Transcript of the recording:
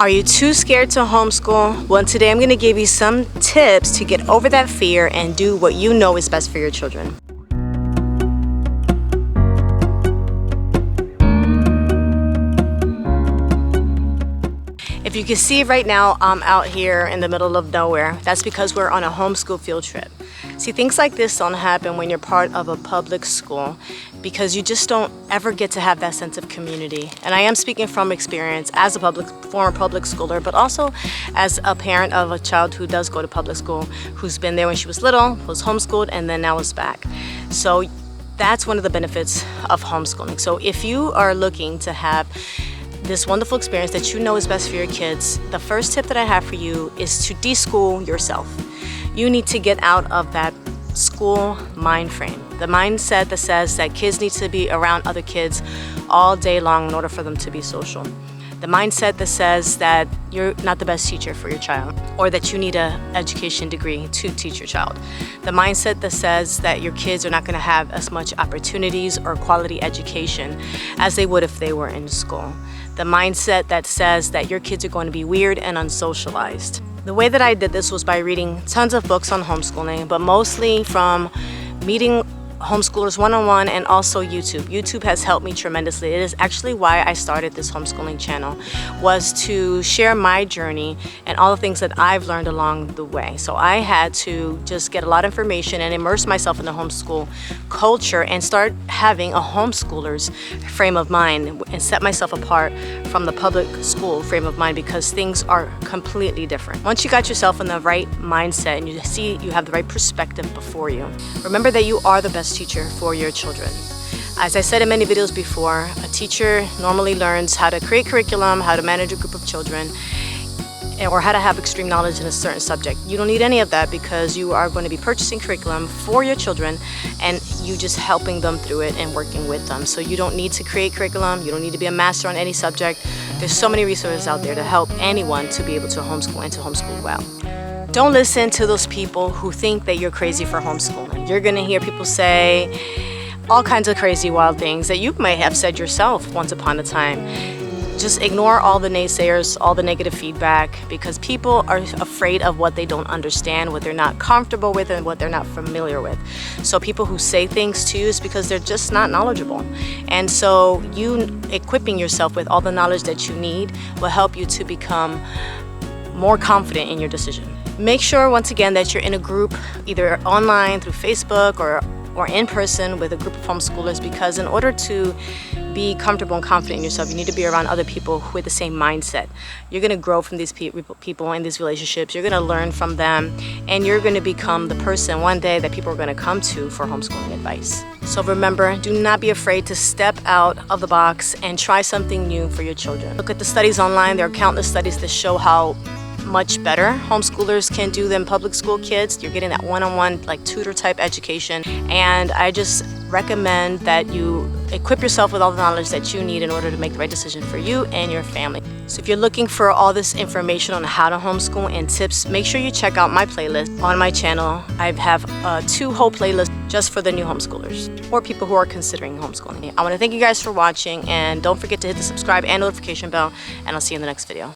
Are you too scared to homeschool? Well, today I'm going to give you some tips to get over that fear and do what you know is best for your children. If you can see right now, I'm out here in the middle of nowhere. That's because we're on a homeschool field trip. See, things like this don't happen when you're part of a public school because you just don't ever get to have that sense of community. And I am speaking from experience as a former public schooler, but also as a parent of a child who does go to public school, who's been there when she was little, was homeschooled, and then now is back. So that's one of the benefits of homeschooling. So if you are looking to have this wonderful experience that you know is best for your kids, the first tip that I have for you is to deschool yourself. You need to get out of that school mind frame, the mindset that says that kids need to be around other kids all day long in order for them to be social. The mindset that says that you're not the best teacher for your child, or that you need an education degree to teach your child. The mindset that says that your kids are not going to have as much opportunities or quality education as they would if they were in school. The mindset that says that your kids are going to be weird and unsocialized. The way that I did this was by reading tons of books on homeschooling, but mostly from meeting homeschoolers one-on-one and also YouTube. YouTube has helped me tremendously. It is actually why I started this homeschooling channel, was to share my journey and all the things that I've learned along the way. So I had to just get a lot of information and immerse myself in the homeschool culture and start having a homeschooler's frame of mind and set myself apart from the public school frame of mind, because things are completely different. Once you got yourself in the right mindset and you see you have the right perspective before you, remember that you are the best teacher for your children. As I said in many videos before, a teacher normally learns how to create curriculum, how to manage a group of children, or how to have extreme knowledge in a certain subject. You don't need any of that because you are going to be purchasing curriculum for your children and you just helping them through it and working with them. So you don't need to create curriculum, you don't need to be a master on any subject. There's so many resources out there to help anyone to be able to homeschool and to homeschool well. Don't listen to those people who think that you're crazy for homeschooling. You're gonna hear people say all kinds of crazy, wild things that you may have said yourself once upon a time. Just ignore all the naysayers, all the negative feedback, because people are afraid of what they don't understand, what they're not comfortable with, and what they're not familiar with. So people who say things to you is because they're just not knowledgeable. And so you equipping yourself with all the knowledge that you need will help you to become more confident in your decision. Make sure, once again, that you're in a group, either online through Facebook or in person with a group of homeschoolers, because in order to be comfortable and confident in yourself, you need to be around other people with the same mindset. You're going to grow from these people in these relationships. You're going to learn from them, and you're going to become the person one day that people are going to come to for homeschooling advice. So remember, do not be afraid to step out of the box and try something new for your children. Look at the studies online. There are countless studies that show how much better homeschoolers can do than public school kids. You're getting that one-on-one, like, tutor type education, and I just recommend that you equip yourself with all the knowledge that you need in order to make the right decision for you and your family. So if you're looking for all this information on how to homeschool and tips, make sure you check out my playlist on my channel. I have 2 whole playlists just for the new homeschoolers or people who are considering homeschooling. I want to thank you guys for watching, and don't forget to hit the subscribe and notification bell, and I'll see you in the next video.